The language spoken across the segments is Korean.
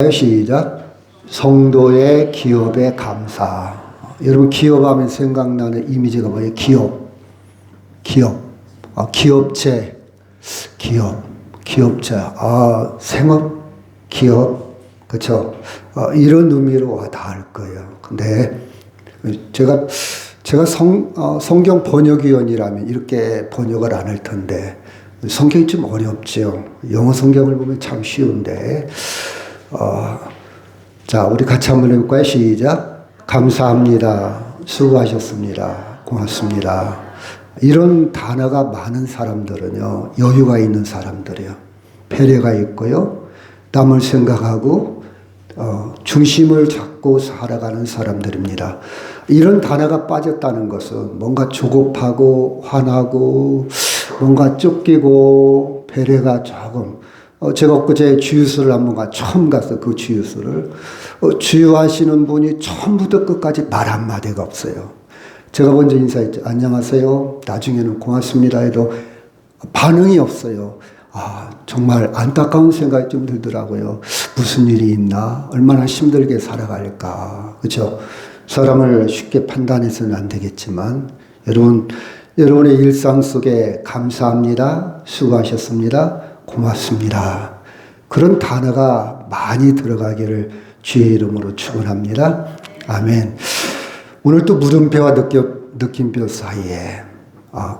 시작. 성도의 기업에 감사. 여러분 기업하면 생각나는 이미지가 뭐예요? 기업체, 기업체. 생업, 기업, 그렇죠? 이런 의미로 와닿을 거예요. 근데 제가 성경 번역위원이라면 이렇게 번역을 안 할 텐데 성경이 좀 어렵죠. 영어 성경을 보면 참 쉬운데. 자, 우리 같이 한번 해볼까요? 시작. 감사합니다. 수고하셨습니다. 고맙습니다. 이런 단어가 많은 사람들은요, 여유가 있는 사람들이요. 배려가 있고요. 남을 생각하고, 중심을 잡고 살아가는 사람들입니다. 이런 단어가 빠졌다는 것은 뭔가 조급하고, 화나고, 뭔가 쫓기고, 배려가 조금, 제가 엊그제 주유소를 처음 가서 그 주유소를, 주유하시는 분이 처음부터 끝까지 말 한마디가 없어요. 제가 먼저 인사했죠. 안녕하세요. 나중에는 고맙습니다 해도 반응이 없어요. 정말 안타까운 생각이 좀 들더라고요. 무슨 일이 있나? 얼마나 힘들게 살아갈까? 그렇죠? 사람을 쉽게 판단해서는 안 되겠지만, 여러분의 일상 속에 감사합니다. 수고하셨습니다. 고맙습니다. 그런 단어가 많이 들어가기를 주의 이름으로 축원합니다. 아멘. 오늘 또 물음표와 느낌표 사이에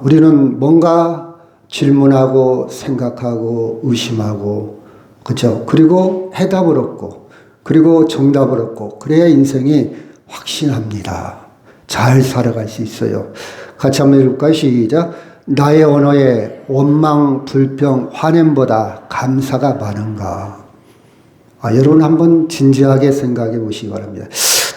우리는 뭔가 질문하고 생각하고 의심하고, 그렇죠? 그리고 해답을 얻고, 그리고 정답을 얻고, 그래야 인생이 확신합니다. 잘 살아갈 수 있어요. 같이 한번 읽을까요? 시작. 나의 언어에 원망, 불평, 화냄보다 감사가 많은가? 여러분 한번 진지하게 생각해 보시기 바랍니다.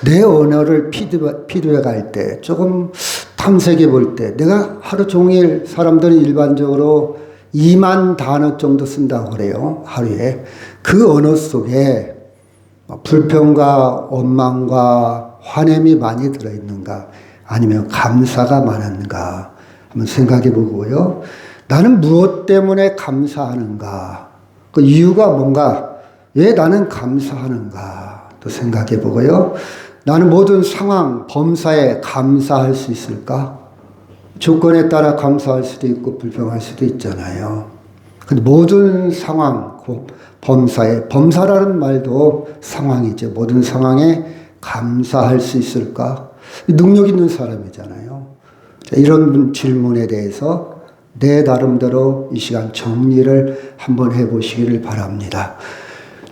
내 언어를 피드백할 때, 조금 탐색해 볼 때, 내가 하루 종일 사람들은 일반적으로 2만 단어 정도 쓴다고 그래요. 하루에. 그 언어 속에 불평과 원망과 화냄이 많이 들어있는가? 아니면 감사가 많은가? 한번 생각해 보고요. 나는 무엇 때문에 감사하는가? 그 이유가 뭔가? 왜 나는 감사하는가? 또 생각해 보고요. 나는 모든 상황, 범사에 감사할 수 있을까? 조건에 따라 감사할 수도 있고 불평할 수도 있잖아요. 근데 모든 상황, 범사라는 말도 상황이죠. 모든 상황에 감사할 수 있을까? 능력 있는 사람이잖아요. 이런 질문에 대해서 내 나름대로 이 시간 정리를 한번 해보시기를 바랍니다.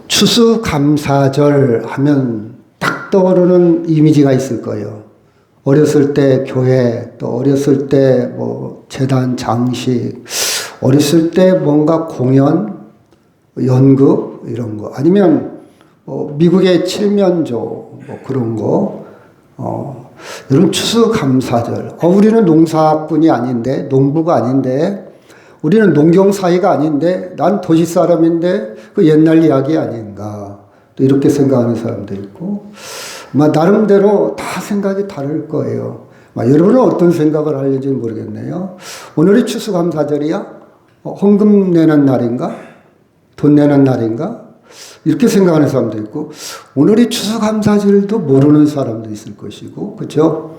추수감사절 하면 딱 떠오르는 이미지가 있을 거예요. 어렸을 때 교회, 또 어렸을 때 재단 장식, 어렸을 때 뭔가 공연, 연극 이런 거, 아니면 미국의 칠면조 그런 거. 여러분 추수감사절. 우리는 농사꾼이 아닌데, 농부가 아닌데, 우리는 농경사회가 아닌데, 난 도시 사람인데 그 옛날 이야기 아닌가. 또 이렇게 생각하는 사람도 있고, 나름대로 다 생각이 다를 거예요. 여러분은 어떤 생각을 하는지 모르겠네요. 오늘이 추수감사절이야? 헌금 내는 날인가? 돈 내는 날인가? 이렇게 생각하는 사람도 있고, 오늘이 추수감사절도 모르는 사람도 있을 것이고, 그렇죠?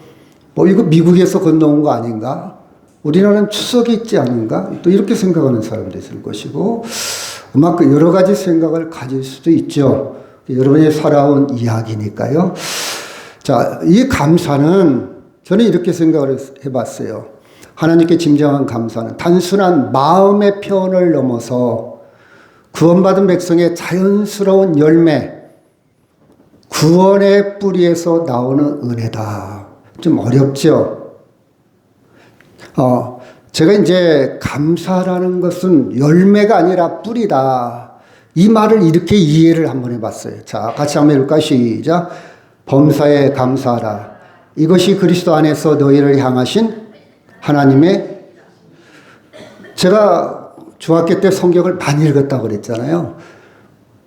이거 미국에서 건너온 거 아닌가? 우리나라는 추석이 있지 않은가? 또 이렇게 생각하는 사람도 있을 것이고, 아마 그 여러 가지 생각을 가질 수도 있죠. 여러분이 살아온 이야기니까요. 자, 이 감사는 저는 이렇게 생각을 해봤어요. 하나님께 진정한 감사는 단순한 마음의 표현을 넘어서 구원받은 백성의 자연스러운 열매, 구원의 뿌리에서 나오는 은혜다. 좀 어렵죠? 제가 이제 감사라는 것은 열매가 아니라 뿌리다. 이 말을 이렇게 이해를 한번 해봤어요. 자, 같이 한번 해볼까요? 시작. 범사에 감사하라. 이것이 그리스도 안에서 너희를 향하신 하나님의, 제가 중학교 때 성경을 많이 읽었다고 그랬잖아요.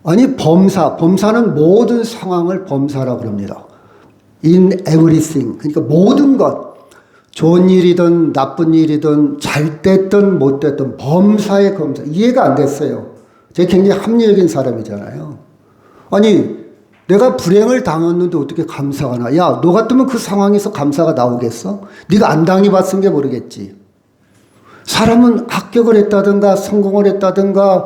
아니, 범사는 모든 상황을 범사라고 그럽니다. In everything. 그러니까 모든 것. 좋은 일이든 나쁜 일이든 잘 됐든 못 됐든 범사의 검사. 이해가 안 됐어요. 제가 굉장히 합리적인 사람이잖아요. 아니, 내가 불행을 당했는데 어떻게 감사가 나? 야, 너 같으면 그 상황에서 감사가 나오겠어? 네가 안 당해봤은 게 모르겠지. 사람은 합격을 했다든가 성공을 했다든가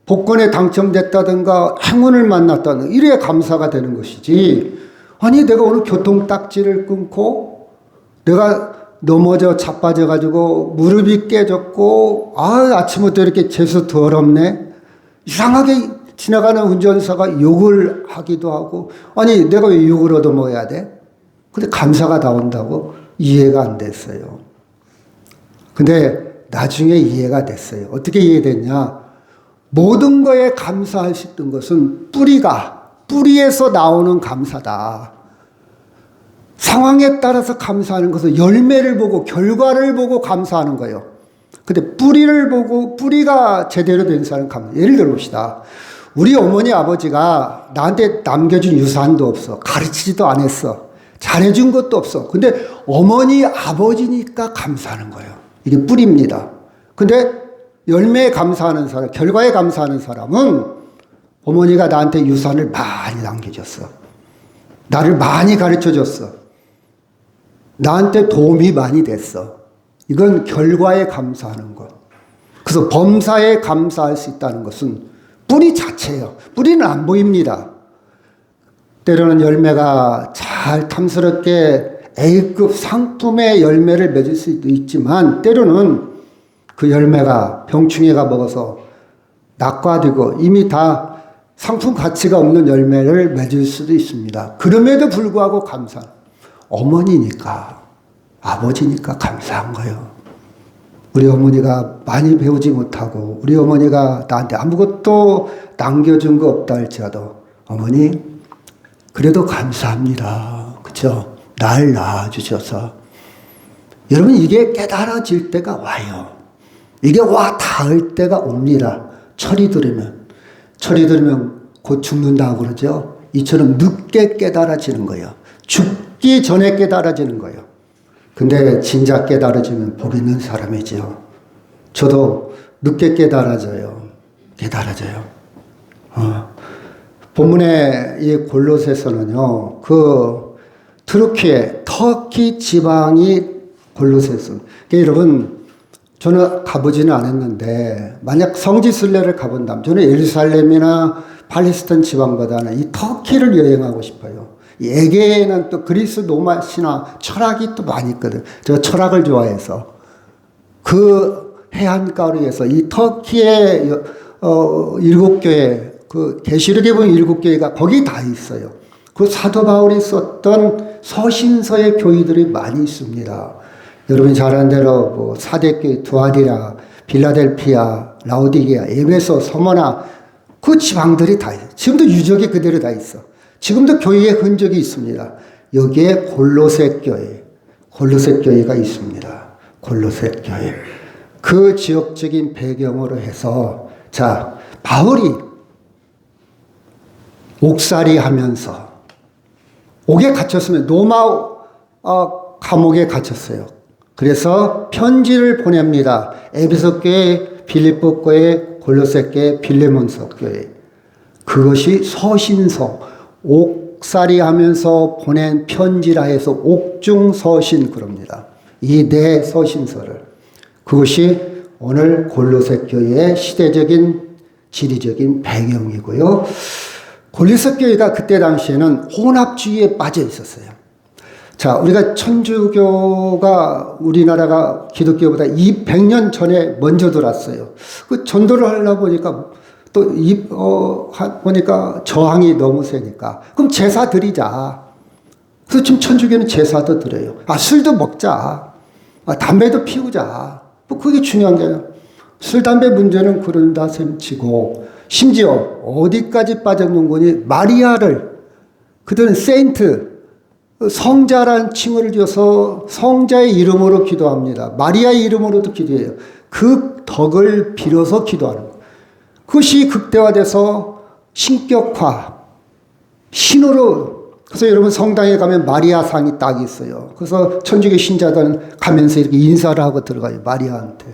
복권에 당첨됐다든가 행운을 만났다든가 이래야 감사가 되는 것이지. 아니, 내가 오늘 교통딱지를 끊고 내가 넘어져 자빠져가지고 무릎이 깨졌고 아침부터 이렇게 재수 더럽네. 이상하게 지나가는 운전사가 욕을 하기도 하고, 아니 내가 왜 욕을 얻어먹어야 돼? 근데 감사가 나온다고? 이해가 안 됐어요. 근데 나중에 이해가 됐어요. 어떻게 이해됐냐? 모든 거에 감사할 수 있던 것은 뿌리에서 나오는 감사다. 상황에 따라서 감사하는 것은 열매를 보고 결과를 보고 감사하는 거예요. 근데 뿌리를 보고 뿌리가 제대로 된 사람은 감사. 예를 들어 봅시다. 우리 어머니 아버지가 나한테 남겨준 유산도 없어. 가르치지도 안 했어. 잘해준 것도 없어. 근데 어머니 아버지니까 감사하는 거예요. 이게 뿌리입니다. 근데 열매에 감사하는 사람, 결과에 감사하는 사람은 어머니가 나한테 유산을 많이 남겨줬어. 나를 많이 가르쳐줬어. 나한테 도움이 많이 됐어. 이건 결과에 감사하는 것. 그래서 범사에 감사할 수 있다는 것은 뿌리 자체예요. 뿌리는 안 보입니다. 때로는 열매가 잘 탐스럽게 A급 상품의 열매를 맺을 수도 있지만 때로는 그 열매가 병충해가 먹어서 낙과되고 이미 다 상품 가치가 없는 열매를 맺을 수도 있습니다. 그럼에도 불구하고 감사한 어머니니까 아버지니까 감사한 거예요. 우리 어머니가 많이 배우지 못하고 우리 어머니가 나한테 아무것도 남겨준 거 없다 할지라도 어머니 그래도 감사합니다. 그렇죠? 날 낳아주셔서. 여러분 이게 깨달아질 때가 와요. 이게 와 닿을 때가 옵니다. 철이 들으면 곧 죽는다고 그러죠. 이처럼 늦게 깨달아지는 거예요. 죽기 전에 깨달아지는 거예요. 근데 진작 깨달아지면 복 있는 사람이죠. 저도 늦게 깨달아져요. 본문의 이 골로새서는요, 그 터키 지방이 골로새서. 여러분, 저는 가보지는 않았는데, 만약 성지순례를 가본다면, 저는 예루살렘이나 팔레스타인 지방보다는 이 터키를 여행하고 싶어요. 이 에게에는 또 그리스 로마 신화 철학이 또 많이 있거든. 제가 철학을 좋아해서. 그 해안가로에서 이 터키의 7교회, 그 계시록에 보면 7교회가 거기 다 있어요. 그 사도 바울이 썼던 서신서의 교회들이 많이 있습니다. 여러분이 잘 아는 대로 사대교회, 두아디라, 빌라델피아, 라오디게아, 에베소, 서머나 그 지방들이 다 있어요. 지금도 유적이 그대로 다 있어. 지금도 교회의 흔적이 있습니다. 여기에 골로새 교회가 있습니다. 골로새 교회. 그 지역적인 배경으로 해서 자, 바울이 옥살이 하면서 옥에 갇혔으면 로마 감옥에 갇혔어요. 그래서 편지를 보냅니다. 에베소 교회, 빌립보 교회, 골로새 교회, 빌레몬서 교회. 그것이 서신서, 옥살이 하면서 보낸 편지라 해서 옥중서신 그럽니다. 이 네 서신서를. 그것이 오늘 골로새 교회의 시대적인 지리적인 배경이고요. 골로새 교회가 그때 당시에는 혼합주의에 빠져 있었어요. 자, 우리가 천주교가 우리나라가 기독교보다 200년 전에 먼저 들어왔어요. 그 전도를 하려고 보니까 보니까 저항이 너무 세니까. 그럼 제사 드리자. 그래서 지금 천주교는 제사도 드려요. 술도 먹자. 담배도 피우자. 그게 중요한 게 아니라 술, 담배 문제는 그런다 셈치고 심지어 어디까지 빠졌는 거니 마리아를 그들은 세인트, 성자라는 칭호를 지어서 성자의 이름으로 기도합니다. 마리아의 이름으로도 기도해요. 그 덕을 빌어서 기도하는 거예요. 그것이 극대화돼서 신격화, 신으로. 그래서 여러분 성당에 가면 마리아상이 딱 있어요. 그래서 천주교 신자들은 가면서 이렇게 인사를 하고 들어가요. 마리아한테.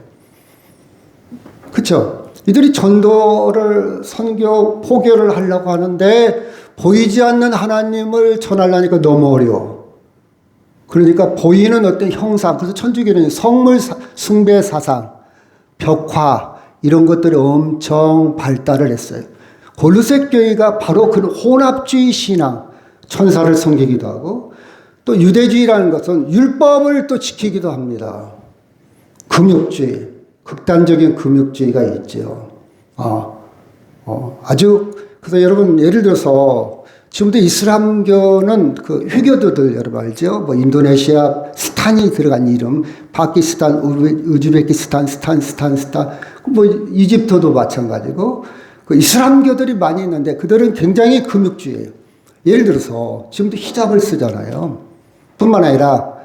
그렇죠? 이들이 전도를 선교 포교를 하려고 하는데 보이지 않는 하나님을 전하려니까 너무 어려워. 그러니까 보이는 어떤 형상, 그래서 천주교는 성물 숭배 사상, 벽화 이런 것들이 엄청 발달을 했어요. 골로새 교회가 바로 그런 혼합주의 신앙, 천사를 섬기기도 하고 또 유대주의라는 것은 율법을 또 지키기도 합니다. 금욕주의, 극단적인 금욕주의가 있죠. 아주 그래서 여러분 예를 들어서 지금도 이슬람교는 그 회교도들 여러분 알죠? 뭐 인도네시아 스탄이 들어간 이름, 파키스탄, 우즈베키스탄, 스탄, 뭐 이집트도 마찬가지고 그 이슬람교들이 많이 있는데 그들은 굉장히 금욕주의예요. 예를 들어서 지금도 히잡을 쓰잖아요. 뿐만 아니라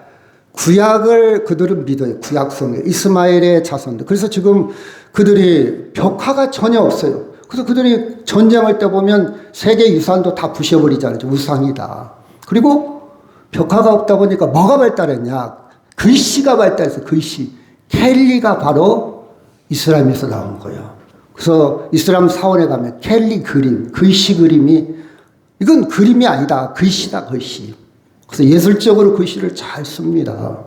구약을 그들은 믿어요. 구약성경, 이스마엘의 자손들. 그래서 지금 그들이 벽화가 전혀 없어요. 그래서 그들이 전쟁할 때 보면 세계 유산도 다 부셔버리잖아요. 우상이다. 그리고 벽화가 없다 보니까 뭐가 발달했냐? 글씨가 발달해서 글씨. 켈리가 바로 이슬람에서 나온 거예요. 그래서 이슬람 사원에 가면 켈리 그림, 글씨 그림이 이건 그림이 아니다. 글씨다, 글씨. 그래서 예술적으로 글씨를 잘 씁니다.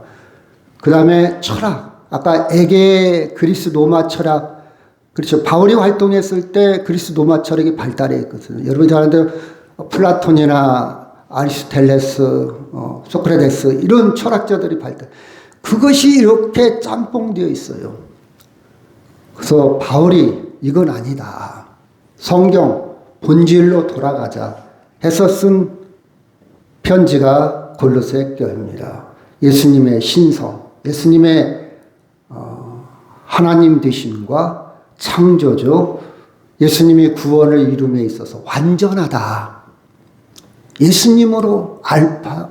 그 다음에 철학. 아까 에게 그리스 로마 철학. 그렇죠. 바울이 활동했을 때 그리스 로마 철학이 발달했거든요. 여러분이 잘 아는데 플라톤이나 아리스토텔레스, 소크라테스 이런 철학자들이 발달. 그것이 이렇게 짬뽕되어 있어요. 그래서 바울이 이건 아니다. 성경 본질로 돌아가자 해서 쓴 편지가 골로새 교회입니다. 예수님의 신성, 예수님의 하나님 되심과 창조주, 예수님이 구원을 이룸에 있어서 완전하다. 예수님으로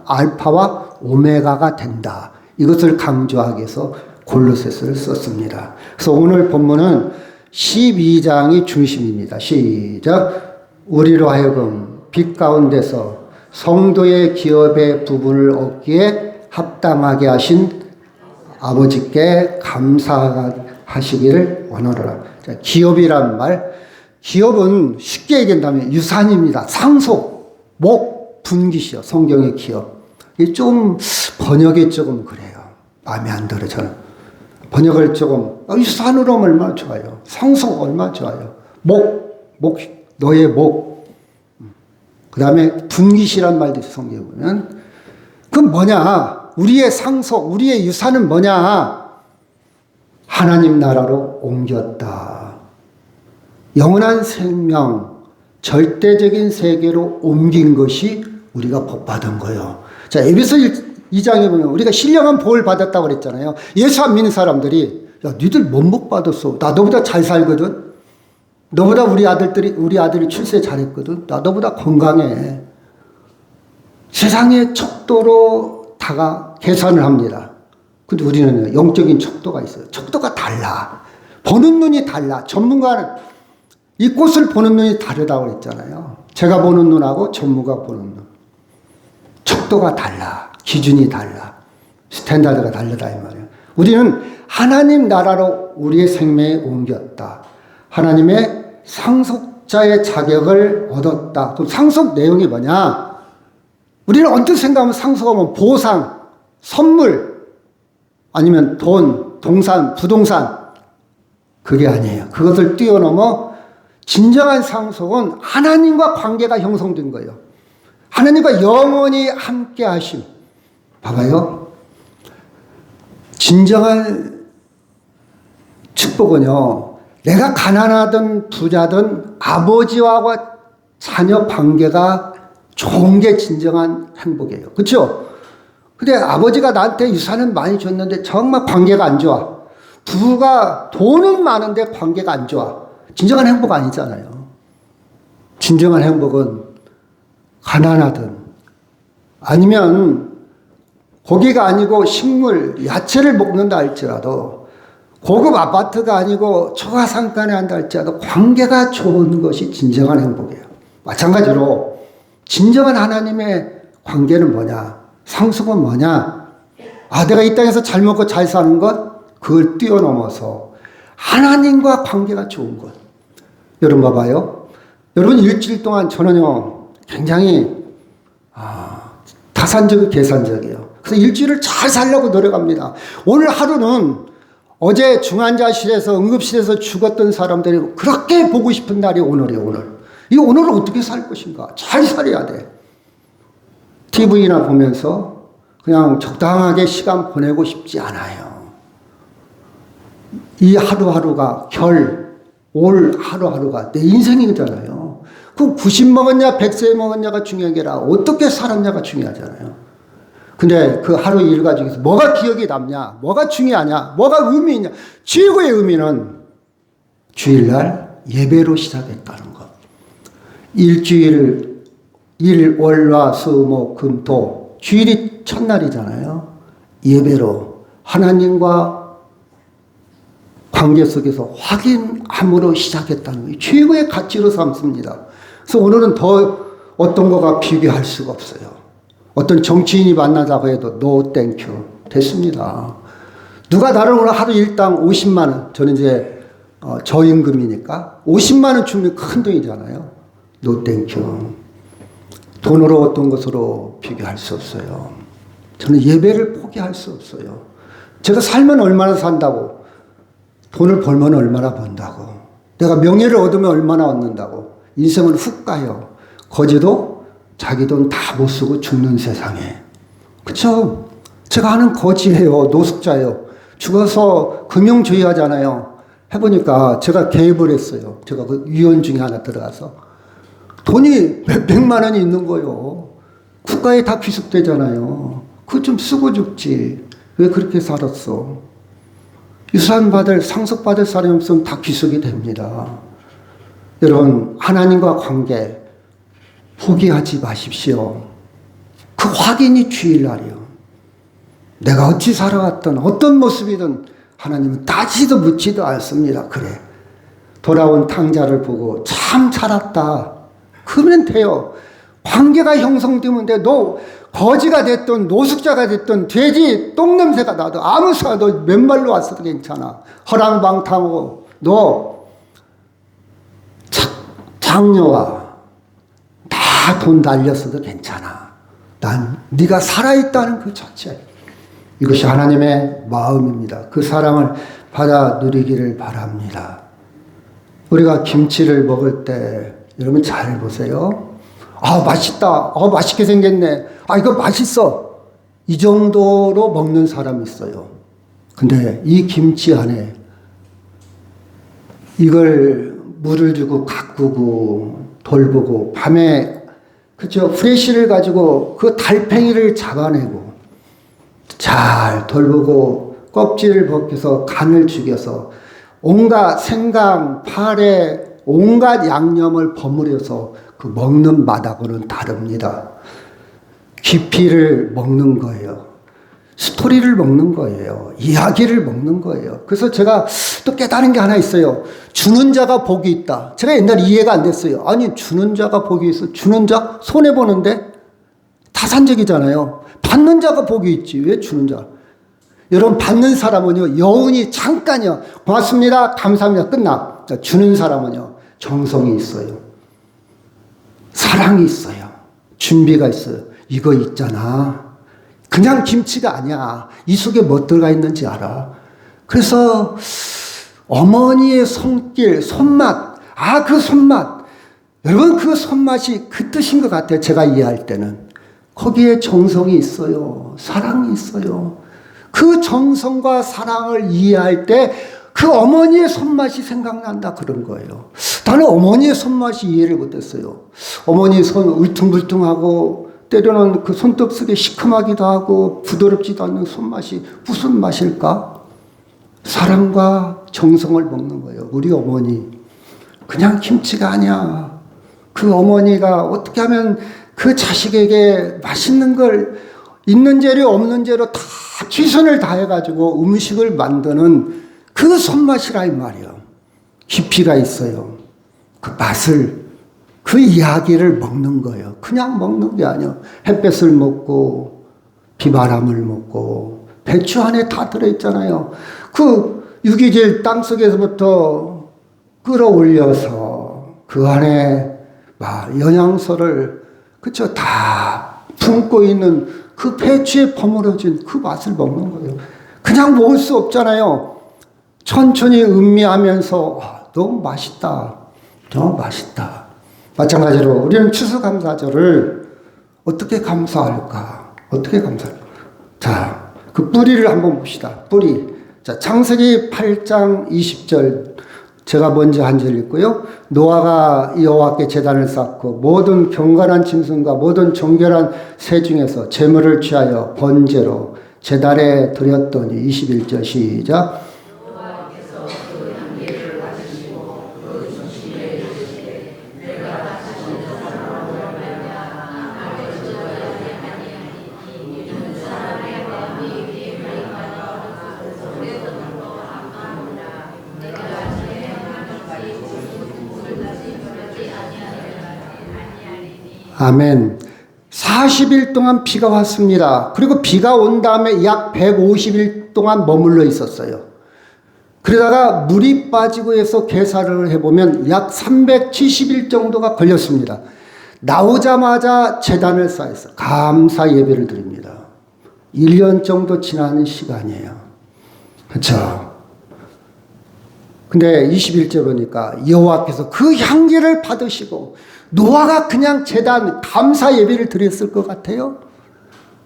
알파와 오메가가 된다. 이것을 강조하기 위해서 골로새서를 썼습니다. 그래서 오늘 본문은 12장이 중심입니다. 시작. 우리로 하여금 빛 가운데서 성도의 기업의 부분을 얻기에 합당하게 하신 아버지께 감사하시기를 원하노라. 기업이란 말, 기업은 쉽게 얘기한다면 유산입니다. 상속, 목, 분기시요. 성경의 기업. 이게 좀 번역이 조금 그래요. 마음에 안 들어 저는. 번역을 조금 유산으로 하면 얼마나 좋아요. 상속 얼마나 좋아요. 목, 너의 목. 그 다음에 분기시란 말도 성경에 보면 그건 뭐냐? 우리의 상속, 우리의 유산은 뭐냐? 하나님 나라로 옮겼다. 영원한 생명, 절대적인 세계로 옮긴 것이 우리가 복받은 거예요. 자, 에베소 2장에 보면 우리가 신령한 복을 받았다고 그랬잖아요. 예수 안 믿는 사람들이 야, 니들 뭔 복 받았어? 나 너보다 잘 살거든. 너보다 우리 아들이 출세 잘했거든. 나 너보다 건강해. 세상의 척도로 다가 계산을 합니다. 근데 우리는 영적인 척도가 있어요. 척도가 달라. 보는 눈이 달라. 전문가는 이 꽃을 보는 눈이 다르다고 했잖아요. 제가 보는 눈하고 전문가 보는 눈. 척도가 달라. 기준이 달라. 스탠다드가 다르다 이 말이에요. 우리는 하나님 나라로 우리의 생명에 옮겼다. 하나님의 상속자의 자격을 얻었다. 그럼 상속 내용이 뭐냐? 우리는 언뜻 생각하면 상속하면 보상, 선물, 아니면 돈, 동산, 부동산. 그게 아니에요. 그것을 뛰어넘어 진정한 상속은 하나님과 관계가 형성된 거예요. 하나님과 영원히 함께 하심. 봐봐요. 진정한 축복은요, 내가 가난하든 부자든 아버지와 자녀 관계가 좋은 게 진정한 행복이에요. 그렇죠? 근데 아버지가 나한테 유산은 많이 줬는데 정말 관계가 안 좋아. 부부가 돈은 많은데 관계가 안 좋아. 진정한 행복 아니잖아요. 진정한 행복은 가난하든 아니면 고기가 아니고 식물, 야채를 먹는다 할지라도 고급 아파트가 아니고 초가상가에 한다 할지라도 관계가 좋은 것이 진정한 행복이에요. 마찬가지로 진정한 하나님의 관계는 뭐냐? 상속은 뭐냐? 아, 내가 이 땅에서 잘 먹고 잘 사는 것? 그걸 뛰어넘어서 하나님과 관계가 좋은 것. 여러분 봐봐요. 여러분 일주일 동안 저는요 굉장히 타산적이고 계산적이에요. 그래서 일주일을 잘 살려고 노력합니다. 오늘 하루는 어제 중환자실에서 응급실에서 죽었던 사람들이 그렇게 보고 싶은 날이 오늘이에요. 오늘. 이 오늘을 어떻게 살 것인가. 잘 살아야 돼. TV나 보면서 그냥 적당하게 시간 보내고 싶지 않아요. 이 하루하루가 올 하루하루가 내 인생이잖아요. 그럼 90 먹었냐 100세 먹었냐가 중요한 게 아니라 어떻게 살았냐가 중요하잖아요. 근데 그 하루 일과 중에서 뭐가 기억에 남냐, 뭐가 중요하냐, 뭐가 의미 있냐. 최고의 의미는 주일날 예배로 시작했다는 것. 일주일, 일, 월, 화, 수, 목, 금, 토. 주일이 첫날이잖아요. 예배로 하나님과 관계 속에서 확인함으로 시작했다는 거예요. 최고의 가치로 삼습니다. 그래서 오늘은 더 어떤 거가 비교할 수가 없어요. 어떤 정치인이 만나자고 해도 no thank you 됐습니다. 누가 나를 오늘 하루 일당 50만 원, 저는 이제 저임금이니까 50만 원 주면 큰 돈이잖아요. no thank you. 돈으로 어떤 것으로 비교할 수 없어요. 저는 예배를 포기할 수 없어요. 제가 살면 얼마나 산다고, 돈을 벌면 얼마나 번다고, 내가 명예를 얻으면 얼마나 얻는다고. 인생은 훅 가요. 거지도 자기 돈 다 못 쓰고 죽는 세상에. 그쵸? 제가 아는 거지예요. 노숙자예요. 죽어서 금융주의 하잖아요. 해보니까 제가 개입을 했어요. 제가 그 위원 중에 하나 들어가서. 돈이 몇백만 원이 있는 거요. 국가에 다 귀속되잖아요. 그거 좀 쓰고 죽지. 왜 그렇게 살았어? 유산 상속받을 사람이 없으면 다 귀속이 됩니다. 여러분, 하나님과 관계 포기하지 마십시오. 그 확인이 주일날이요. 내가 어찌 살아왔든 어떤 모습이든 하나님은 따지도 묻지도 않습니다. 그래. 돌아온 탕자를 보고 참 살았다. 그러면 돼요. 관계가 형성되면 돼. 너 거지가 됐든 노숙자가 됐든 돼지 똥냄새가 나도 아무 소리 너 맨발로 왔어도 괜찮아. 허랑방탕하고 너 장녀와 다 돈 날렸어도 괜찮아. 난 네가 살아있다는 그 자체. 이것이 하나님의 마음입니다. 그 사랑을 받아 누리기를 바랍니다. 우리가 김치를 먹을 때 여러분 잘 보세요. 아 맛있다. 맛있게 생겼네. 이거 맛있어. 이 정도로 먹는 사람이 있어요. 근데 이 김치 안에 이걸 물을 주고 가꾸고 돌보고 밤에 그죠? 프레쉬를 가지고 그 달팽이를 잡아내고 잘 돌보고 껍질을 벗겨서 간을 죽여서 온갖 생강, 파래, 온갖 양념을 버무려서 그 먹는 맛하고는 다릅니다. 깊이를 먹는 거예요. 스토리를 먹는 거예요. 이야기를 먹는 거예요. 그래서 제가 또 깨달은 게 하나 있어요. 주는 자가 복이 있다. 제가 옛날에 이해가 안 됐어요. 아니 주는 자가 복이 있어. 주는 자 손해보는데 타산적이잖아요. 받는 자가 복이 있지. 왜 주는 자? 여러분 받는 사람은요. 여운이 잠깐이요. 고맙습니다. 감사합니다. 끝나. 주는 사람은요. 정성이 있어요. 사랑이 있어요. 준비가 있어요. 이거 있잖아. 그냥 김치가 아니야. 이 속에 뭐 들어가 있는지 알아. 그래서 어머니의 손길, 손맛. 그 손맛. 여러분 그 손맛이 그 뜻인 것 같아요. 제가 이해할 때는. 거기에 정성이 있어요. 사랑이 있어요. 그 정성과 사랑을 이해할 때 그 어머니의 손맛이 생각난다 그런 거예요. 나는 어머니의 손맛이 이해를 못했어요. 어머니 손 울퉁불퉁하고 때로는 그 손톱 속에 시큼하기도 하고 부드럽지도 않는 손맛이 무슨 맛일까? 사랑과 정성을 먹는 거예요. 우리 어머니. 그냥 김치가 아니야. 그 어머니가 어떻게 하면 그 자식에게 맛있는 걸 있는 재료 없는 재료 다 최선을 다해가지고 음식을 만드는 그 손맛이라 이 말이에요. 깊이가 있어요. 그 맛을, 그 이야기를 먹는 거예요. 그냥 먹는 게 아니에요. 햇볕을 먹고 비바람을 먹고 배추 안에 다 들어있잖아요. 그 유기질 땅속에서부터 끌어올려서 그 안에 막 영양소를 그쵸 다 품고 있는 그 배추에 버무려진 그 맛을 먹는 거예요. 그냥 먹을 수 없잖아요. 천천히 음미하면서 너무 맛있다. 너무 맛있다. 마찬가지로 우리는 추수감사절을 어떻게 감사할까? 어떻게 감사할까? 자, 그 뿌리를 한번 봅시다. 뿌리. 자, 창세기 8장 20절. 제가 먼저 한 절 읽고요. 노아가 여호와께 제단을 쌓고 모든 경건한 짐승과 모든 정결한 새 중에서 제물을 취하여 번제로 제단에 드렸더니 21절 시작. 아멘. 40일 동안 비가 왔습니다. 그리고 비가 온 다음에 약 150일 동안 머물러 있었어요. 그러다가 물이 빠지고 해서 계산을 해보면 약 370일 정도가 걸렸습니다. 나오자마자 제단을 쌓아서 감사 예배를 드립니다. 1년 정도 지나는 시간이에요. 그렇죠? 근데 21절 보니까 여호와께서 그 향기를 받으시고 노아가 그냥 제단 감사 예배를 드렸을 것 같아요.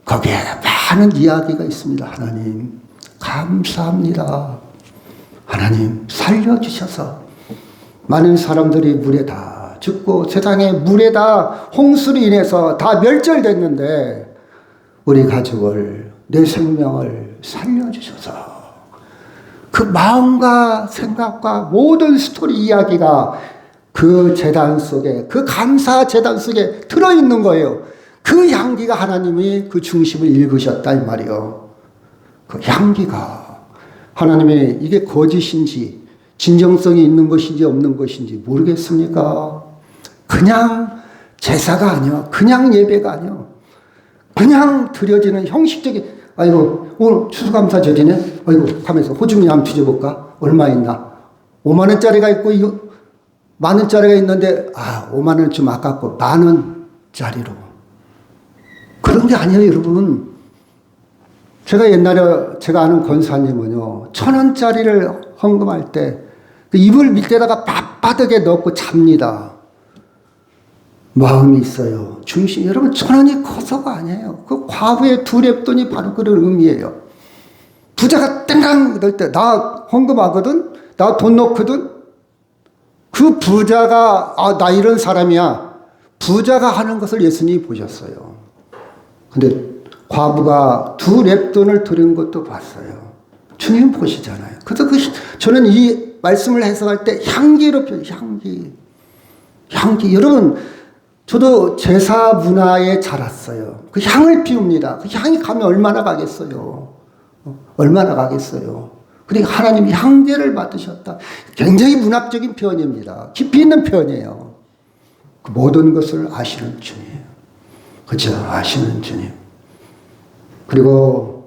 거기에 많은 이야기가 있습니다. 하나님 감사합니다. 하나님 살려주셔서 많은 사람들이 물에 다 죽고 세상에 물에 다 홍수로 인해서 다 멸절됐는데 우리 가족을 내 생명을 살려주셔서 그 마음과 생각과 모든 스토리 이야기가 그 제단 속에 그 감사 제단 속에 들어있는 거예요. 그 향기가 하나님이 그 중심을 읽으셨다 이 말이요. 그 향기가 하나님이 이게 거짓인지 진정성이 있는 것인지 없는 것인지 모르겠습니까? 그냥 제사가 아니요. 그냥 예배가 아니요. 그냥 드려지는 형식적인 아이고 오늘 추수감사절이네. 아이고 하면서 호중이 한번 뒤져볼까? 얼마 있나? 5만 원짜리가 있고 이거 10,000원짜리가 있는데 5만 원 좀 아깝고 10,000원짜리로 그런 게 아니에요 여러분. 제가 옛날에 제가 아는 권사님은요 1,000원짜리를 헌금할 때 그 이불 밑에다가 밥바닥에 넣고 잡니다. 마음이 있어요. 중심 여러분 1,000원이 커서가 아니에요. 그 과부의 2랩돈이 바로 그런 의미예요. 부자가 땡강 넣을 때 나 헌금하거든 나 돈 넣거든 그 부자가 나 이런 사람이야. 부자가 하는 것을 예수님이 보셨어요. 근데 과부가 2랩돈을 드린 것도 봤어요. 주님 보시잖아요. 그래서 저는 이 말씀을 해석할 때 향기로 향기. 여러분 저도 제사 문화에 자랐어요. 그 향을 피웁니다. 그 향이 가면 얼마나 가겠어요. 얼마나 가겠어요. 그러니까 하나님이 향기를 맡으셨다. 굉장히 문학적인 표현입니다. 깊이 있는 표현이에요. 그 모든 것을 아시는 주님. 그렇죠? 아시는 주님. 그리고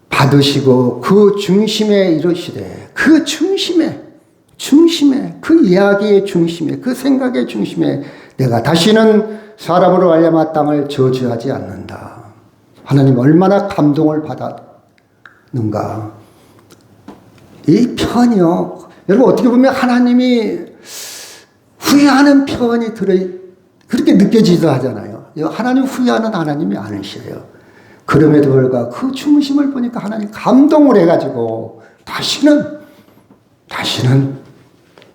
받으시고 그 중심에 이르시되 그 중심에 그 이야기의 중심에 그 생각의 중심에 내가 다시는 사람으로 말미암아 땅을 저주하지 않는다. 하나님 얼마나 감동을 받았는가. 이 편이요. 여러분 어떻게 보면 하나님이 후회하는 편이 그렇게 느껴지기도 하잖아요. 하나님 후회하는 하나님이 아니시래요. 그럼에도 불구하고 그 중심을 보니까 하나님 감동을 해가지고 다시는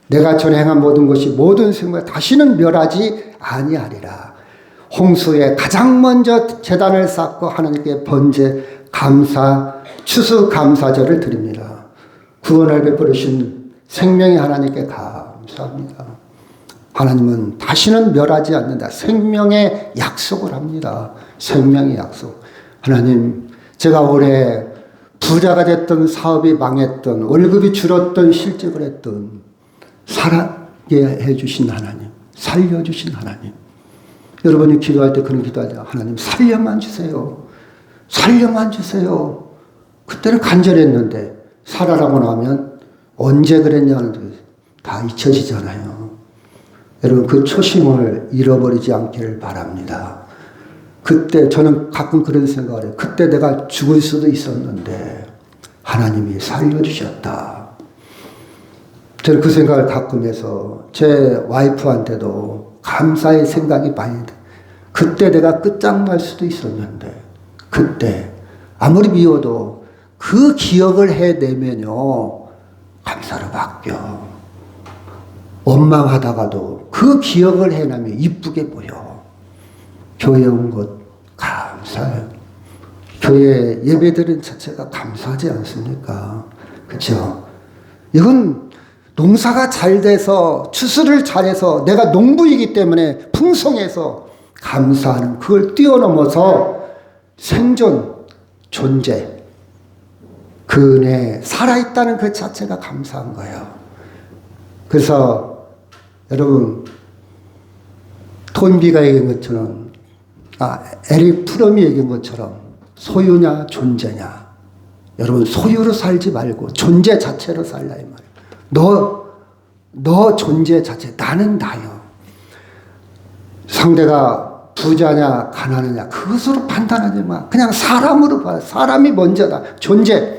내가 전에 행한 모든 것이 모든 생물 다시는 멸하지 아니하리라. 홍수에 가장 먼저 제단을 쌓고 하나님께 번제 감사 추수감사절을 드립니다. 구원을 베풀으신 생명의 하나님께 감사합니다. 하나님은 다시는 멸하지 않는다. 생명의 약속을 합니다. 생명의 약속. 하나님 제가 올해 부자가 됐던 사업이 망했던 월급이 줄었던 실직을 했던 살아게 해주신 하나님 살려주신 하나님 여러분이 기도할 때 그런 기도할 때 하나님 살려만 주세요. 살려만 주세요. 그때는 간절했는데 살아라고 나면 언제 그랬냐는 게 다 잊혀지잖아요. 여러분 그 초심을 잃어버리지 않기를 바랍니다. 그때 저는 가끔 그런 생각을 해요. 그때 내가 죽을 수도 있었는데 하나님이 살려주셨다. 저는 그 생각을 가끔 해서 제 와이프한테도 감사의 생각이 많이 돼. 그때 내가 끝장날 수도 있었는데 그때 아무리 미워도 그 기억을 해내면요 감사로 바뀌어. 원망하다가도 그 기억을 해내면 이쁘게 보여. 교회 온 것 감사해요. 교회 예배드린 자체가 감사하지 않습니까? 그렇죠? 이건 농사가 잘 돼서 추수를 잘해서 내가 농부이기 때문에 풍성해서 감사하는 그걸 뛰어넘어서 생존, 존재, 그 은혜, 살아있다는 그 자체가 감사한 거예요. 그래서 여러분 톤비가 얘기한 것처럼 에릭 프롬이 얘기한 것처럼 소유냐 존재냐. 여러분 소유로 살지 말고 존재 자체로 살라 이 말이에요. 너 존재 자체 나는 나요. 상대가 부자냐 가난하냐 그것으로 판단하지 마. 그냥 사람으로 봐. 사람이 먼저다. 존재.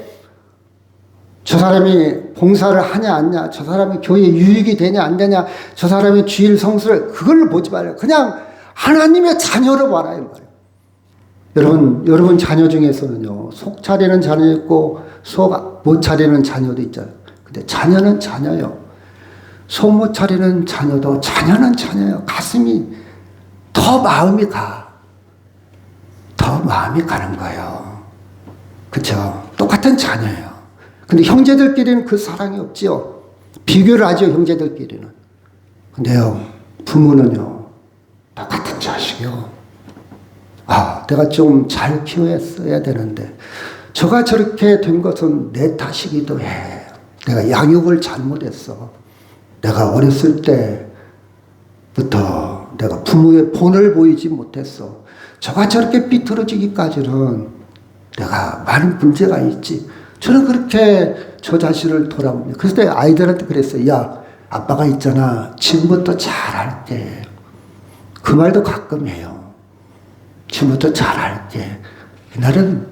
저 사람이 봉사를 하냐 안냐, 저 사람이 교회에 유익이 되냐 안 되냐, 저 사람이 주일 성수를 그걸로 보지 말아요. 그냥 하나님의 자녀로 봐라 이 말이에요. 여러분 자녀 중에서는요 속 차리는 자녀 있고 속 못 차리는 자녀도 있잖아요. 근데 자녀는 자녀요. 속 못 차리는 자녀도 자녀는 자녀요. 가슴이 더 마음이 가는 거예요. 그렇죠? 똑같은 자녀예요. 근데 형제들끼리는 그 사랑이 없지요. 비교를 하죠, 형제들끼리는. 근데요, 부모는요, 다 같은 자식이요. 내가 좀 잘 키웠어야 되는데, 저가 저렇게 된 것은 내 탓이기도 해. 내가 양육을 잘못했어. 내가 어렸을 때부터 내가 부모의 본을 보이지 못했어. 저가 저렇게 삐뚤어지기까지는 내가 많은 문제가 있지. 저는 그렇게 저 자신을 돌아봅니다. 그래서 내가 아이들한테 그랬어요. 야, 아빠가 있잖아. 지금부터 잘할게. 그 말도 가끔 해요. 지금부터 잘할게. 옛날엔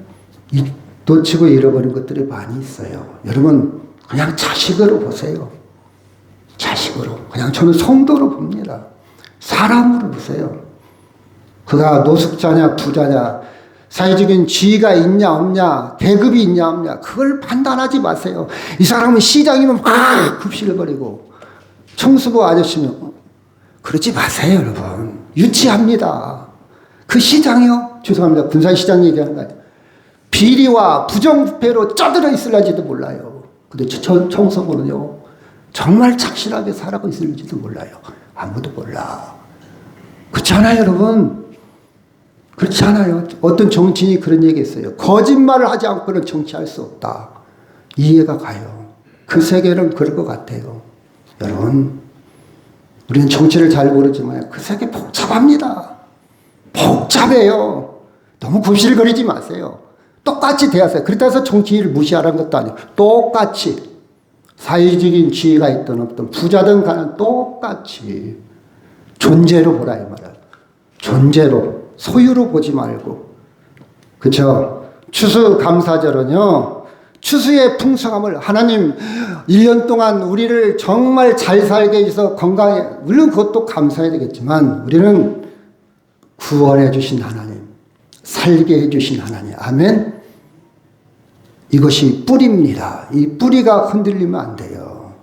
놓치고 잃어버린 것들이 많이 있어요. 여러분 그냥 자식으로 보세요. 자식으로. 그냥 저는 성도로 봅니다. 사람으로 보세요. 그가 노숙자냐 부자냐 사회적인 지위가 있냐 없냐 계급이 있냐 없냐 그걸 판단하지 마세요. 이 사람은 시장이면 막 급실거리고 청소부 아저씨면 그러지 마세요. 여러분 유치합니다. 그 시장이요 죄송합니다. 군산시장 얘기하는 거 아니에요. 비리와 부정부패로 쩌들어 있을지도 몰라요. 근데 청소부는요 정말 착실하게 살아가고 있을지도 몰라요. 아무도 몰라. 그렇잖아요 여러분. 그렇지 않아요? 어떤 정치인이 그런 얘기 했어요. 거짓말을 하지 않고는 정치할 수 없다. 이해가 가요. 그 세계는 그럴 것 같아요. 여러분, 우리는 정치를 잘 모르지만 그 세계 복잡합니다. 복잡해요. 너무 굽실거리지 마세요. 똑같이 대하세요. 그렇다고 해서 정치인을 무시하라는 것도 아니에요. 똑같이. 사회적인 지위가 있든 없든 부자든 가는 똑같이 존재로 보라 이 말이에요. 존재로. 소유로 보지 말고. 그렇죠? 추수감사절은요. 추수의 풍성함을 하나님 1년 동안 우리를 정말 잘 살게 해서 건강해 물론 그것도 감사해야 되겠지만 우리는 구원해 주신 하나님 살게 해 주신 하나님 아멘. 이것이 뿌리입니다. 이 뿌리가 흔들리면 안 돼요.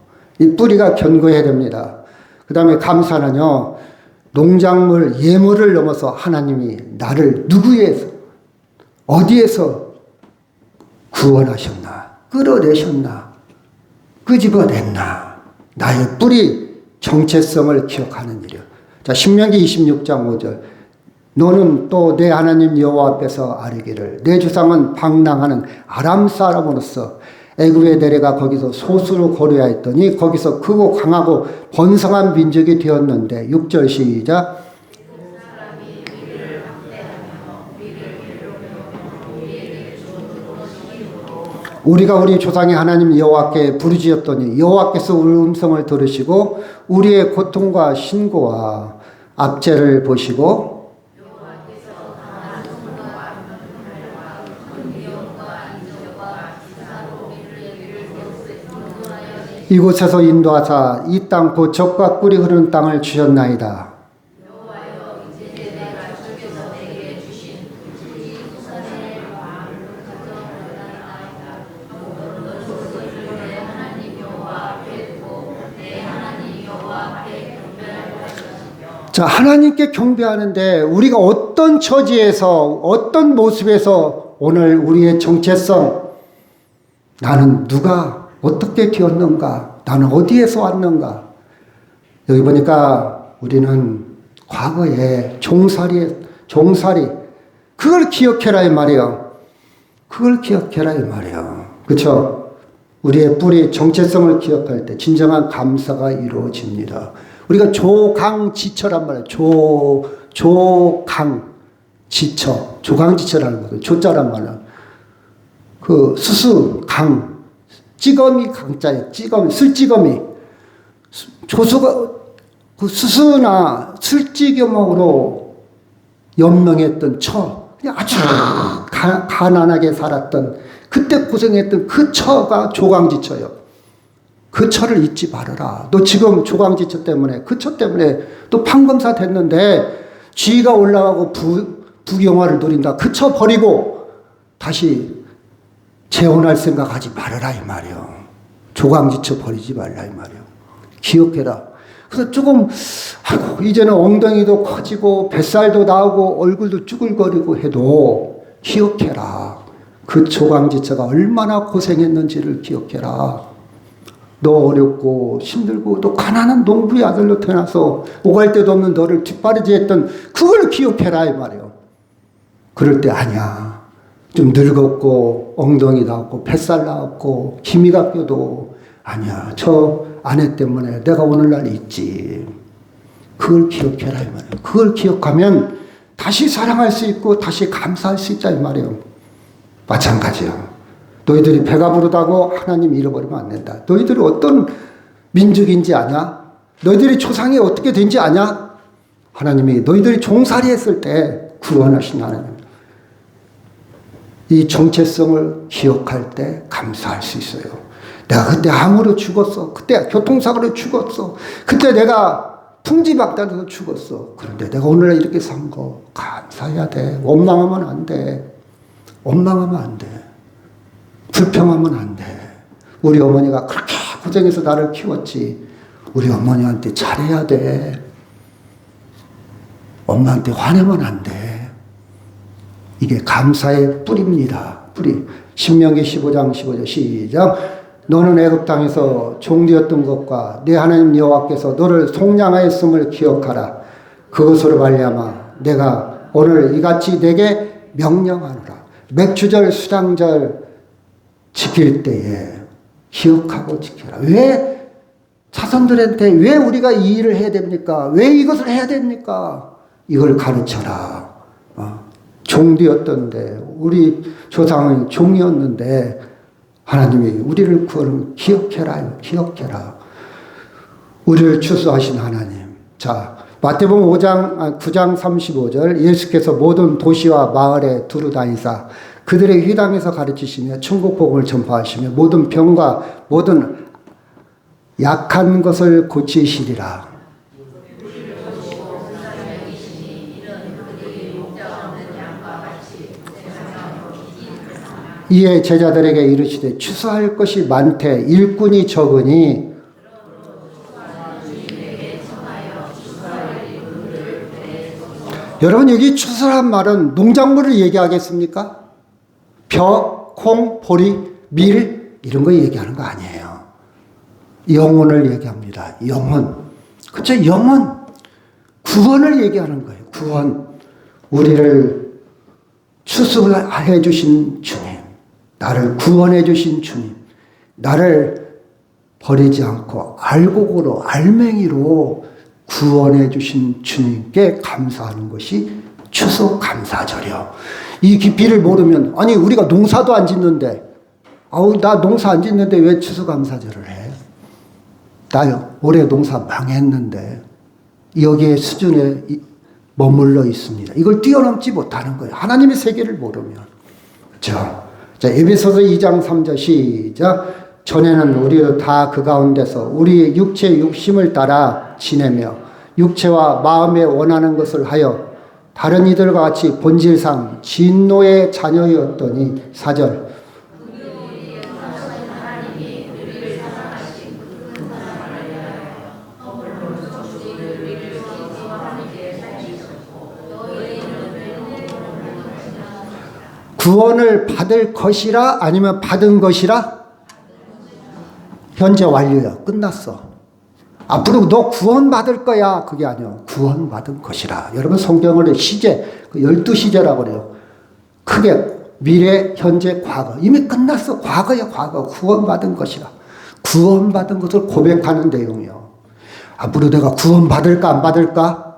이 뿌리가 견고해야 됩니다. 그 다음에 감사는요. 농작물 예물을 넘어서 하나님이 나를 누구에서 어디에서 구원하셨나 끌어내셨나 끄집어냈나 나의 뿌리 정체성을 기억하는 일이요. 자 신명기 26장 5절 너는 또 내 하나님 여호와 앞에서 아뢰기를 내 조상은 방랑하는 아람 사람으로서 애굽에 내려가 거기서 소수로 거류하였더니 거기서 크고 강하고 번성한 민족이 되었는데 6절 시작 우리가 우리 조상의 하나님 여호와께 부르짖었더니 여호와께서 우리 음성을 들으시고 우리의 고통과 신고와 압제를 보시고 이곳에서 인도하사 이 땅 곧 젖과 꿀이 흐르는 땅을 주셨나이다. 자, 하나님께 경배하는데 우리가 어떤 처지에서 어떤 모습에서 오늘 우리의 정체성, 나는 누가 어떻게 되었는가, 나는 어디에서 왔는가. 여기 보니까 우리는 과거에 종살이 그걸 기억해라 이 말이에요. 그걸 기억해라 이 말이에요. 그렇죠? 우리의 뿌리 정체성을 기억할 때 진정한 감사가 이루어집니다. 우리가 조강지처란 말이에요. 조강지처라는 거죠. 조자란 말은 그 수수 찌검이 강자예요. 술찌검이 조수가 그 수수나 술찌검으로 연명했던 그냥 아주 가난하게 살았던 그때 고생했던 그 처가 조강지처예요. 그 처를 잊지 말아라. 너 지금 조강지처 때문에 그 처 때문에 또 판검사 됐는데 지위가 올라가고 부경화를 누린다. 그 처 버리고 다시 재혼할 생각하지 말아라 이 말이요. 조강지처 버리지 말라 이 말이요. 기억해라. 그래서 조금 아이고 이제는 엉덩이도 커지고 뱃살도 나오고 얼굴도 쭈글거리고 해도 기억해라. 그 조강지처가 얼마나 고생했는지를 기억해라. 너 어렵고 힘들고 또 가난한 농부의 아들로 태어나서 오갈 데도 없는 너를 뒷바라지했던 그걸 기억해라 이 말이에요. 그럴 때 아니야. 좀 늙었고 엉덩이 나왔고 뱃살 나왔고 기미가 껴도 아니야. 저 아내 때문에 내가 오늘날 있지. 그걸 기억해라 이 말이에요. 그걸 기억하면 다시 사랑할 수 있고 다시 감사할 수 있다 이 말이에요. 마찬가지야. 너희들이 배가 부르다고 하나님 잃어버리면 안 된다. 너희들이 어떤 민족인지 아냐? 너희들이 조상이 어떻게 된지 아냐? 하나님이 너희들이 종살이 했을 때 구원하신 하나님. 이 정체성을 기억할 때 감사할 수 있어요. 내가 그때 암으로 죽었어. 그때 교통사고로 죽었어. 그때 내가 풍지박단으로 죽었어. 그런데 내가 오늘날 이렇게 산 거 감사해야 돼. 원망하면 안 돼. 원망하면 안 돼. 불평하면 안 돼. 우리 어머니가 그렇게 고생해서 나를 키웠지. 우리 어머니한테 잘해야 돼. 엄마한테 화내면 안 돼. 이게 감사의 뿌리입니다. 뿌리. 신명기 15장 15절 시작. 너는 애굽 땅에서 종되었던 것과 네 하나님 여호와께서 너를 속량하였음을 기억하라. 그것으로 말미암아 내가 오늘 이같이 내게 명령하노라. 맥주절 수장절 지킬 때에 기억하고 지켜라. 왜 자손들한테 왜 우리가 이 일을 해야 됩니까? 왜 이것을 해야 됩니까? 이걸 가르쳐라. 종되었던데 우리 조상은 종이었는데 하나님이 우리를 구하는 기억해라. 기억해라. 우리를 추수하신 하나님. 자, 마태복음 9장 35절 예수께서 모든 도시와 마을에 두루 다니사 그들의 회당에서 가르치시며 천국 복음을 전파하시며 모든 병과 모든 약한 것을 고치시리라. 이에 제자들에게 이르시되 추수할 것이 많되 일꾼이 적으니 여러분 여기 추수란 말은 농작물을 얘기하겠습니까? 벼, 콩, 보리, 밀 이런 거 얘기하는 거 아니에요. 영혼을 얘기합니다. 영혼. 그렇죠? 영혼. 구원을 얘기하는 거예요. 구원. 우리를 추수해 주신 주님. 나를 구원해 주신 주님. 나를 버리지 않고 알곡으로 알맹이로 구원해 주신 주님께 감사하는 것이 추수감사절이요. 이 깊이를 모르면 아니 우리가 농사도 안 짓는데 아우, 나 농사 안 짓는데 왜 추수감사절을 해? 나 올해 농사 망했는데 여기에 수준에 머물러 있습니다. 이걸 뛰어넘지 못하는 거예요. 하나님의 세계를 모르면. 자, 에베소서 2장 3절 시작. 전에는 우리도 다 그 가운데서 우리의 육체의 욕심을 따라 지내며 육체와 마음에 원하는 것을 하여 다른 이들과 같이 본질상 진노의 자녀였더니 4절. 구원을 받을 것이라 아니면 받은 것이라? 현재 완료야. 끝났어. 앞으로 너 구원 받을 거야. 그게 아니야. 구원 받은 것이라. 여러분 성경을 시제, 12시제라고 그래요. 크게 미래, 현재, 과거. 이미 끝났어. 과거야, 과거. 구원 받은 것이라. 구원 받은 것을 고백하는 내용이요. 앞으로 내가 구원 받을까 안 받을까?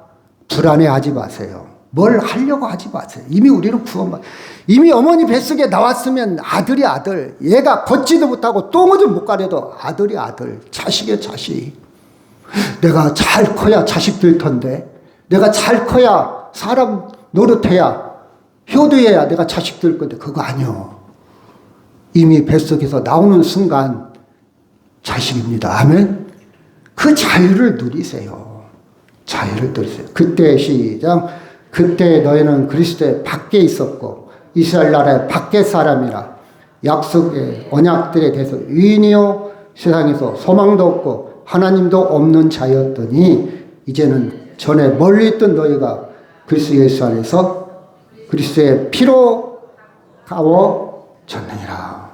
불안해하지 마세요. 뭘 하려고 하지 마세요. 이미 우리는 구원받. 이미 어머니 뱃속에 나왔으면 아들이 아들. 얘가 걷지도 못하고 똥을 못 가려도 아들이 아들. 자식의 자식. 내가 잘 커야 자식 될 텐데. 내가 잘 커야 사람 노릇해야 효도해야 내가 자식 될 건데 그거 아니요. 이미 뱃속에서 나오는 순간 자식입니다. 아멘. 그 자유를 누리세요. 자유를 누리세요. 그때 시작. 그때 너희는 그리스도의 밖에 있었고 이스라엘 나라의 밖에 사람이라 약속의 언약들에 대해서 유인이요 세상에서 소망도 없고 하나님도 없는 자였더니 이제는 전에 멀리 있던 너희가 그리스도 예수 안에서 그리스도의 피로 가워졌느니라.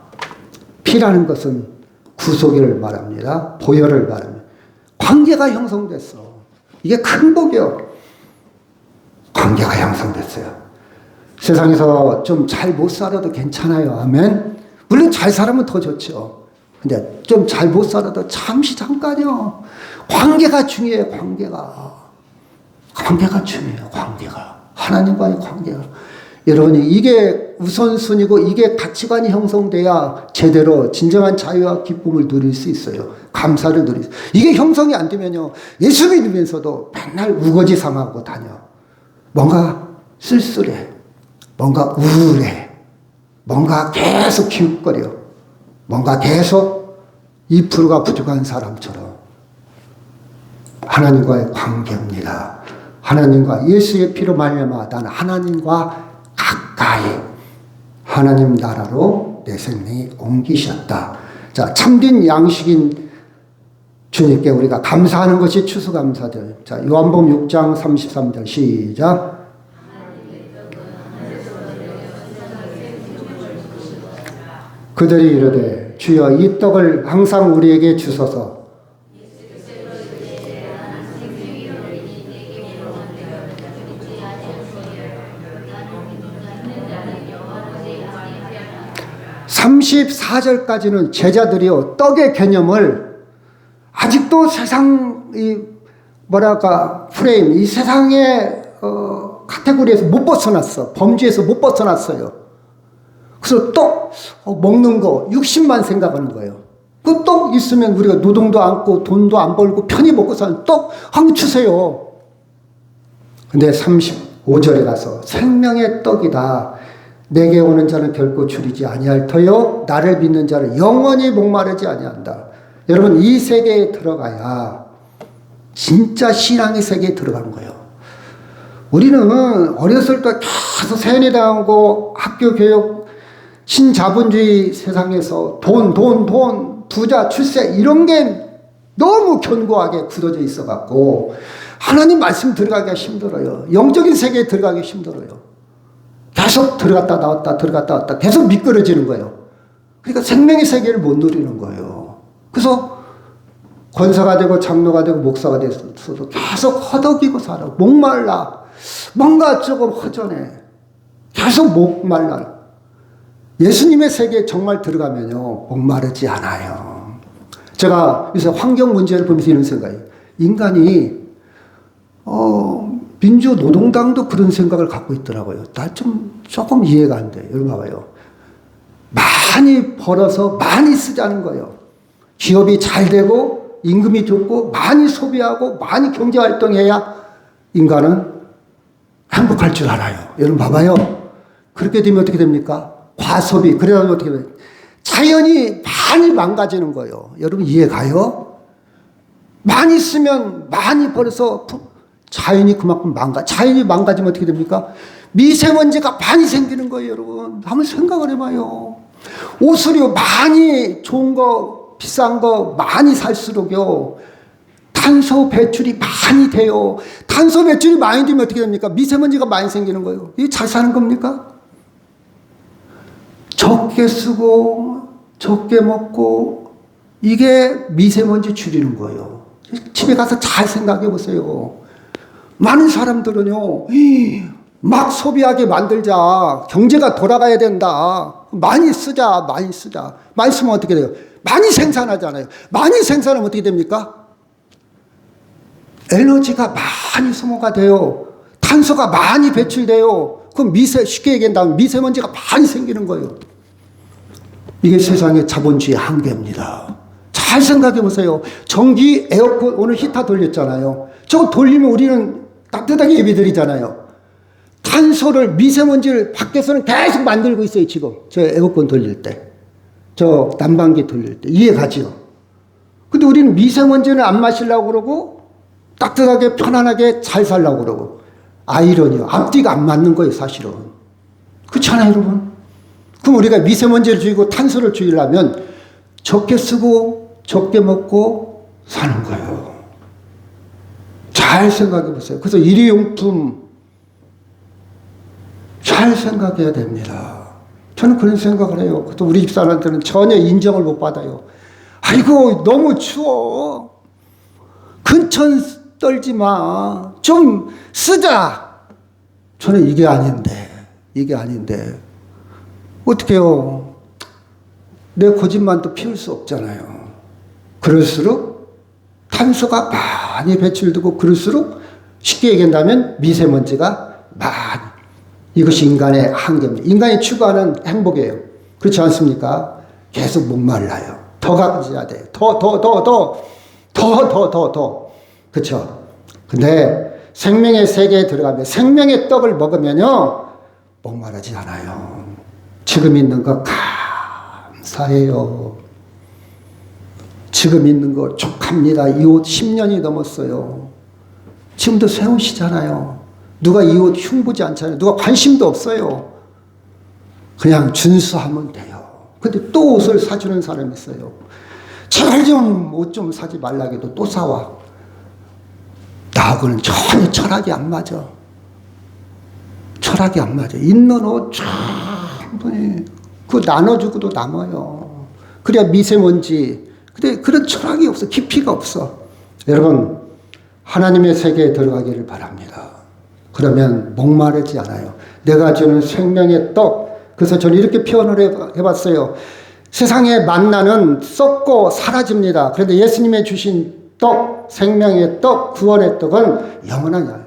피라는 것은 구속을 말합니다. 보혈을 말합니다. 관계가 형성됐어. 이게 큰 복이요. 관계가 형성됐어요. 세상에서 좀 잘 못 살아도 괜찮아요. 아멘. 물론 잘 살면 더 좋죠. 근데 좀 잘 못 살아도 잠시 잠깐요. 관계가 중요해요. 관계가 중요해요. 관계가. 하나님과의 관계가. 여러분이 이게 우선순위고 이게 가치관이 형성돼야 제대로 진정한 자유와 기쁨을 누릴 수 있어요. 감사를 누릴 수 있어요. 이게 형성이 안 되면요. 예수 믿으면서도 맨날 우거지 상하고 다녀. 뭔가 쓸쓸해. 뭔가 우울해. 뭔가 계속 기웃거려. 뭔가 계속 2%가 부족한 사람처럼. 하나님과의 관계입니다. 하나님과 예수의 피로 말미암아 나는 하나님과 가까이 하나님 나라로 내 생명이 옮기셨다. 자, 참된 양식인 주님께 우리가 감사하는 것이 추수감사절. 자, 요한복음 6장 33절 시작. 그들이 이르되 주여 이 떡을 항상 우리에게 주소서. (34절까지는) 제자들이요 떡의 개념을 아직도 세상 프레임 이 세상의 카테고리에서 못 벗어났어. 범주에서 못 벗어났어요. 그래서 떡 먹는 거 육신만 생각하는 거예요. 그 떡 있으면 우리가 노동도 않고 돈도 안 벌고 편히 먹고 사는 떡 한번 주세요. 근데 35절에 가서 생명의 떡이다. 내게 오는 자는 결코 줄이지 아니할 터요 나를 믿는 자는 영원히 목마르지 아니한다. 여러분 이 세계에 들어가야 진짜 신앙의 세계에 들어가는 거예요. 우리는 어렸을 때 계속 세뇌당하고 학교 교육 신자본주의 세상에서 돈, 부자, 출세 이런 게 너무 견고하게 굳어져 있어갖고 하나님 말씀 들어가기가 힘들어요. 영적인 세계에 들어가기 힘들어요. 계속 들어갔다 나왔다 계속 미끄러지는 거예요. 그러니까 생명의 세계를 못 누리는 거예요. 그래서 권사가 되고 장로가 되고 목사가 돼서도 계속 허덕이고 살아. 목말라. 뭔가 조금 허전해. 계속 목말라. 예수님의 세계에 정말 들어가면요 목마르지 않아요. 제가 요새 환경 문제를 보면서 이런 생각이에요. 인간이 민주노동당도 그런 생각을 갖고 있더라고요. 나 조금 이해가 안 돼. 여러분 봐봐요. 많이 벌어서 많이 쓰자는 거예요. 기업이 잘 되고 임금이 좋고 많이 소비하고 많이 경제활동해야 인간은 행복할 줄 알아요. 여러분 봐봐요. 그렇게 되면 어떻게 됩니까? 과소비. 그러다 보면 어떻게 돼요? 자연이 많이 망가지는 거예요. 여러분 이해가요? 많이 쓰면 많이 벌어서 자연이 그만큼 자연이 망가지면 어떻게 됩니까? 미세먼지가 많이 생기는 거예요, 여러분. 한번 생각을 해봐요. 옷을요, 많이 좋은 거, 비싼 거 많이 살수록요, 탄소 배출이 많이 돼요. 탄소 배출이 많이 되면 어떻게 됩니까? 미세먼지가 많이 생기는 거예요. 이게 잘 사는 겁니까? 적게 쓰고, 적게 먹고, 이게 미세먼지 줄이는 거예요. 집에 가서 잘 생각해 보세요. 많은 사람들은요, 막 소비하게 만들자. 경제가 돌아가야 된다. 많이 쓰자, 많이 쓰자. 많이 쓰면 어떻게 돼요? 많이 생산하잖아요. 많이 생산하면 어떻게 됩니까? 에너지가 많이 소모가 돼요. 탄소가 많이 배출돼요. 그럼 쉽게 얘기한다면 미세먼지가 많이 생기는 거예요. 이게 세상의 자본주의 한계입니다. 잘 생각해 보세요. 전기, 에어컨, 오늘 히터 돌렸잖아요. 저거 돌리면 우리는 따뜻하게 예비드리잖아요. 탄소를, 미세먼지를 밖에서는 계속 만들고 있어요, 지금. 저 에어컨 돌릴 때. 저 난방기 돌릴 때. 이해가죠? 근데 우리는 미세먼지는 안 마시려고 그러고, 따뜻하게, 편안하게 잘 살려고 그러고. 아이러니요. 앞뒤가 안 맞는 거예요, 사실은. 그렇잖아요, 여러분? 그럼 우리가 미세먼지를 줄이고 탄소를 줄이려면 적게 쓰고, 적게 먹고 사는 거예요. 잘 생각해 보세요. 그래서 일회용품 잘 생각해야 됩니다. 저는 그런 생각을 해요. 또 우리 집사람들은 전혀 인정을 못 받아요. 아이고 너무 추워. 근천 떨지 마. 좀 쓰자. 저는 이게 아닌데 어떡해요. 내 고집만 또 피울 수 없잖아요. 그럴수록 탄소가 많이 배출되고 그럴수록 쉽게 얘기한다면 미세먼지가 많이. 이것이 인간의 한계입니다. 인간이 추구하는 행복이에요. 그렇지 않습니까? 계속 목말라요. 더 가져야 돼. 더. 그렇죠? 근데 생명의 세계에 들어가면 생명의 떡을 먹으면요 목마르지 않아요. 지금 있는 거 감사해요. 지금 있는 거 족합니다. 이 옷 10년이 넘었어요. 지금도 새 옷이잖아요. 누가 이 옷 흉보지 않잖아요. 누가 관심도 없어요. 그냥 준수하면 돼요. 근데 또 옷을 사주는 사람이 있어요. 제발 좀 옷 좀 사지 말라고 해도 또 사와. 나하고는 전혀 철학이 안 맞아. 철학이 안 맞아. 있는 옷 충분히 그거 나눠주고도 남아요. 그래야 미세먼지. 근데 그런 철학이 없어. 깊이가 없어. 여러분 하나님의 세계에 들어가기를 바랍니다. 그러면 목마르지 않아요. 내가 주는 생명의 떡. 그래서 저는 이렇게 표현을 해봤어요. 세상에 만나는 썩고 사라집니다. 그런데 예수님의 주신 떡, 생명의 떡, 구원의 떡은 영원하냐.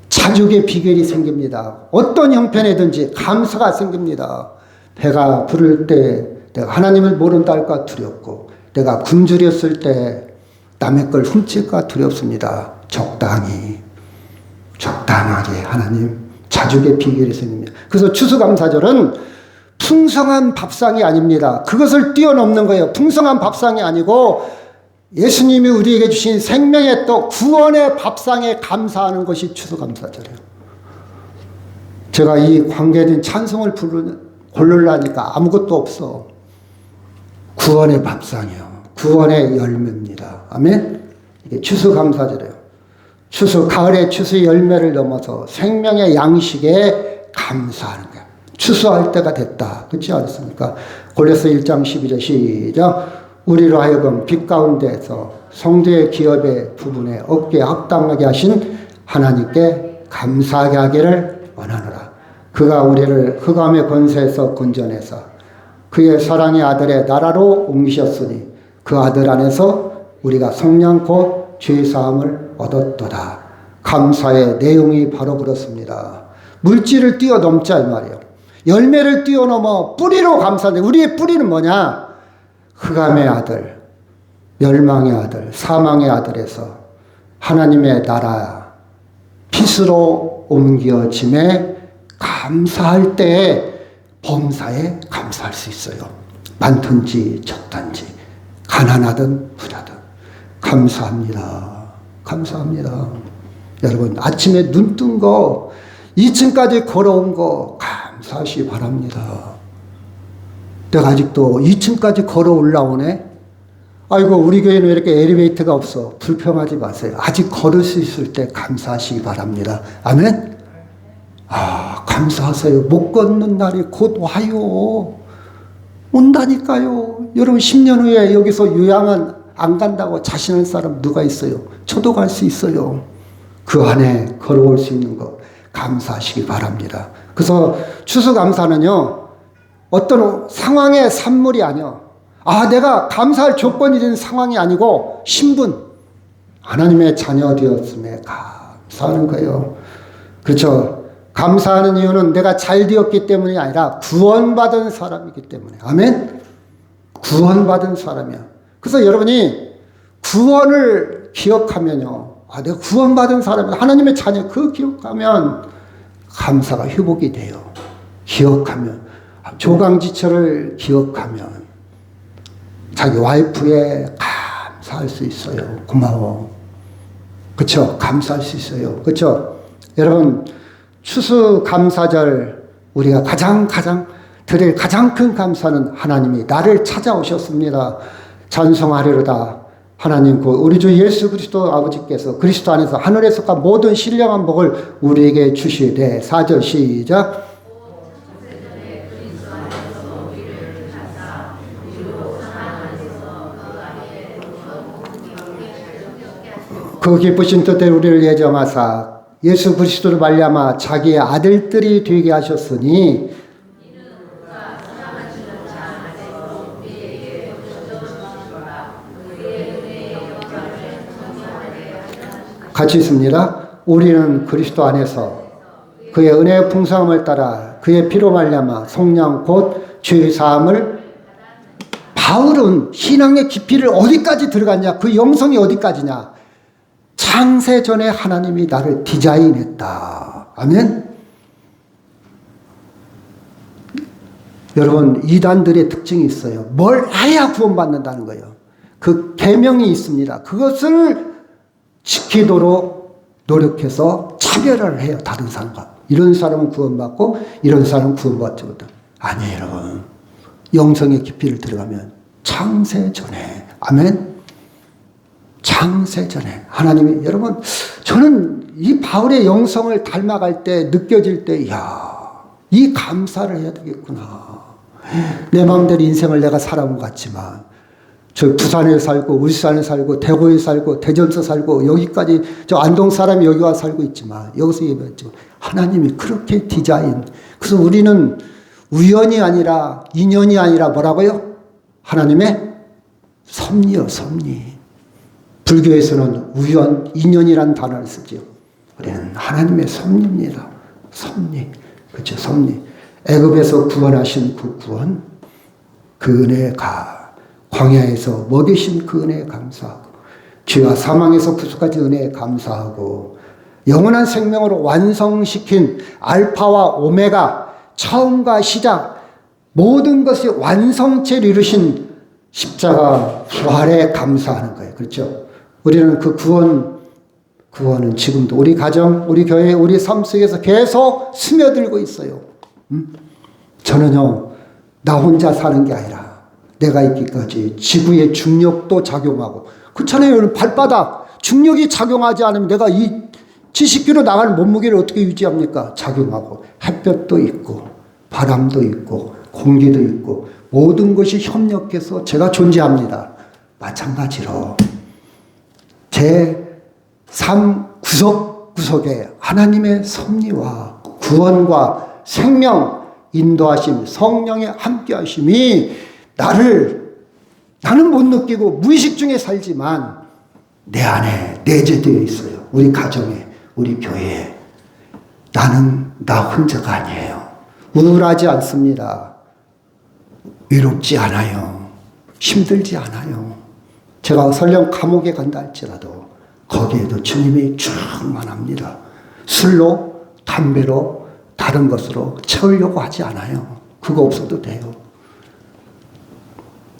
자족의 비결이 생깁니다. 어떤 형편이든지 감사가 생깁니다. 배가 부를 때 내가 하나님을 모른다 할까 두렵고, 내가 굶주렸을 때 남의 걸 훔칠까 두렵습니다. 적당하게 하나님 자족의 비결이 생깁니다. 그래서 추수감사절은 풍성한 밥상이 아닙니다. 그것을 뛰어넘는 거예요. 풍성한 밥상이 아니고 예수님이 우리에게 주신 생명의 떡, 구원의 밥상에 감사하는 것이 추수감사절이에요. 제가 이 관계된 찬송을 고르려니까 아무것도 없어. 구원의 밥상이요. 구원의 열매입니다. 아멘? 이게 추수감사절이에요. 가을의 추수 열매를 넘어서 생명의 양식에 감사하는 거예요. 추수할 때가 됐다. 그렇지 않습니까? 골로새 1장 12절 시작. 우리로 하여금 빛 가운데서 성도의 기업의 부분에 어깨에 합당하게 하신 하나님께 감사하게 하기를 원하노라. 그가 우리를 흑암의 권세에서 건져내서 그의 사랑의 아들의 나라로 옮기셨으니 그 아들 안에서 우리가 성령 곧 죄사함을 얻었도다. 감사의 내용이 바로 그렇습니다. 물질을 뛰어넘자 이 말이에요. 열매를 뛰어넘어 뿌리로 감사하는데 우리의 뿌리는 뭐냐? 흑암의 아들, 멸망의 아들, 사망의 아들에서 하나님의 나라 빛으로 옮겨짐에 감사할 때 범사에 감사할 수 있어요. 많든지 적든지 가난하든 부자든 감사합니다. 감사합니다. 여러분 아침에 눈 뜬 거 2층까지 걸어온 거 감사하시 바랍니다. 내가 아직도 2층까지 걸어 올라오네. 아이고 우리 교회는 왜 이렇게 엘리베이터가 없어. 불평하지 마세요. 아직 걸을 수 있을 때 감사하시기 바랍니다. 아멘. 감사하세요. 못 걷는 날이 곧 와요. 온다니까요. 여러분 10년 후에 여기서 요양은 안 간다고 자신할 사람 누가 있어요? 저도 갈 수 있어요. 그 안에 걸어올 수 있는 거 감사하시기 바랍니다. 그래서 추수감사는요 어떤 상황의 산물이 아니요. 내가 감사할 조건이 된 상황이 아니고 신분, 하나님의 자녀 되었음에 감사하는 거예요. 그렇죠. 감사하는 이유는 내가 잘 되었기 때문이 아니라 구원받은 사람이기 때문에. 아멘. 구원받은 사람이야. 그래서 여러분이 구원을 기억하면요. 내가 구원받은 사람이다. 하나님의 자녀 그거 기억하면 감사가 회복이 돼요. 기억하면. 조강지처를 기억하면 자기 와이프에 감사할 수 있어요. 고마워. 그렇죠? 감사할 수 있어요. 그렇죠? 여러분 추수감사절 우리가 가장 드릴 가장 큰 감사는 하나님이 나를 찾아오셨습니다. 찬송하리로다. 하나님 우리 주 예수 그리스도 아버지께서 그리스도 안에서 하늘에서가 모든 신령한 복을 우리에게 주시되 4절 시작. 그 기쁘신 뜻대로 우리를 예정하사 예수 그리스도를 말미암아 자기의 아들들이 되게 하셨으니 같이 있습니다. 우리는 그리스도 안에서 그의 은혜의 풍성함을 따라 그의 피로 말미암아 속량 곧 죄 사함을. 바울은 신앙의 깊이를 어디까지 들어갔냐? 그 영성이 어디까지냐? 창세 전에 하나님이 나를 디자인했다. 아멘. 여러분 이단들의 특징이 있어요. 뭘 해야 구원받는다는 거예요. 그 계명이 있습니다. 그것을 지키도록 노력해서 차별을 해요. 다른 사람과. 이런 사람은 구원받고 이런 사람은 구원받지 못한다. 아니에요 여러분. 영성의 깊이를 들어가면 창세 전에. 아멘. 창세 전에 하나님이. 여러분 저는 이 바울의 영성을 닮아갈 때 느껴질 때 이 감사를 해야 되겠구나. 내 마음대로 인생을 내가 살아온 것 같지만 저 부산에 살고 울산에 살고 대구에 살고 대전서 살고 여기까지 저 안동 사람이 여기 와 살고 있지만 여기서 얘기했죠. 하나님이 그렇게 디자인. 그래서 우리는 우연이 아니라 인연이 아니라 뭐라고요? 하나님의 섭리요 섭리. 불교에서는 우연, 인연이라는 단어를 쓰죠. 우리는 하나님의 섭리입니다. 섭리. 그렇죠. 섭리. 애굽에서 구원하신 그 구원, 그 은혜가 광야에서 먹이신 그 은혜에 감사하고 죄와 사망에서 구속까지 은혜에 감사하고 영원한 생명으로 완성시킨 알파와 오메가 처음과 시작 모든 것이 완성체를 이루신 십자가 부활에 감사하는 거예요. 그렇죠? 우리는 그 구원은 지금도 우리 가정, 우리 교회, 우리 삶 속에서 계속 스며들고 있어요. 저는요, 나 혼자 사는 게 아니라 내가 있기까지 지구의 중력도 작용하고, 그렇잖아요. 발바닥, 중력이 작용하지 않으면 내가 이 70kg 나가는 몸무게를 어떻게 유지합니까? 작용하고, 햇볕도 있고, 바람도 있고, 공기도 있고, 모든 것이 협력해서 제가 존재합니다. 마찬가지로 제 삶 구석구석에 하나님의 섭리와 구원과 생명, 인도하심, 성령의 함께하심이 나는 못 느끼고 무의식 중에 살지만 내 안에 내재되어 있어요. 우리 가정에, 우리 교회에. 나는 나 혼자가 아니에요. 우울하지 않습니다. 외롭지 않아요. 힘들지 않아요. 제가 설령 감옥에 간다 할지라도 거기에도 주님이 충만합니다. 술로, 담배로, 다른 것으로 채우려고 하지 않아요. 그거 없어도 돼요.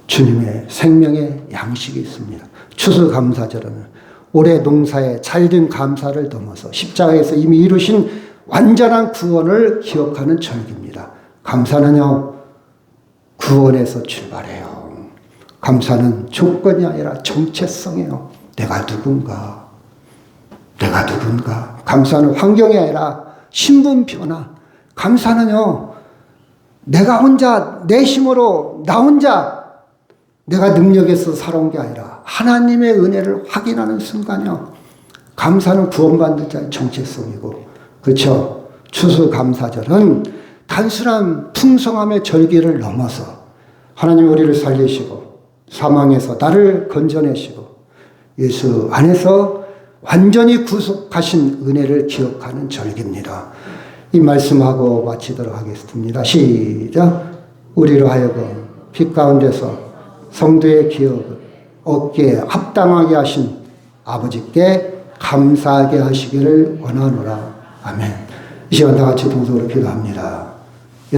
주님의 생명의 양식이 있습니다. 추수감사절은 올해 농사에 잘된 감사를 넘어서 십자가에서 이미 이루신 완전한 구원을 기억하는 절기입니다. 감사는요, 구원에서 출발해요. 감사는 조건이 아니라 정체성이에요. 내가 누군가. 감사는 환경이 아니라 신분 변화. 감사는요, 내가 혼자 내 힘으로 나 혼자 내가 능력에서 살아온 게 아니라 하나님의 은혜를 확인하는 순간이요. 감사는 구원받는 자의 정체성이고, 그렇죠. 추수감사절은 단순한 풍성함의 절기를 넘어서 하나님 우리를 살리시고 사망에서 나를 건져내시고 예수 안에서 완전히 구속하신 은혜를 기억하는 절기입니다. 이 말씀하고 마치도록 하겠습니다. 시작. 우리로 하여금 빛 가운데서 성도의 기억을 얻기에 합당하게 하신 아버지께 감사하게 하시기를 원하노라. 아멘. 이 시간 다 같이 동서로 기도합니다.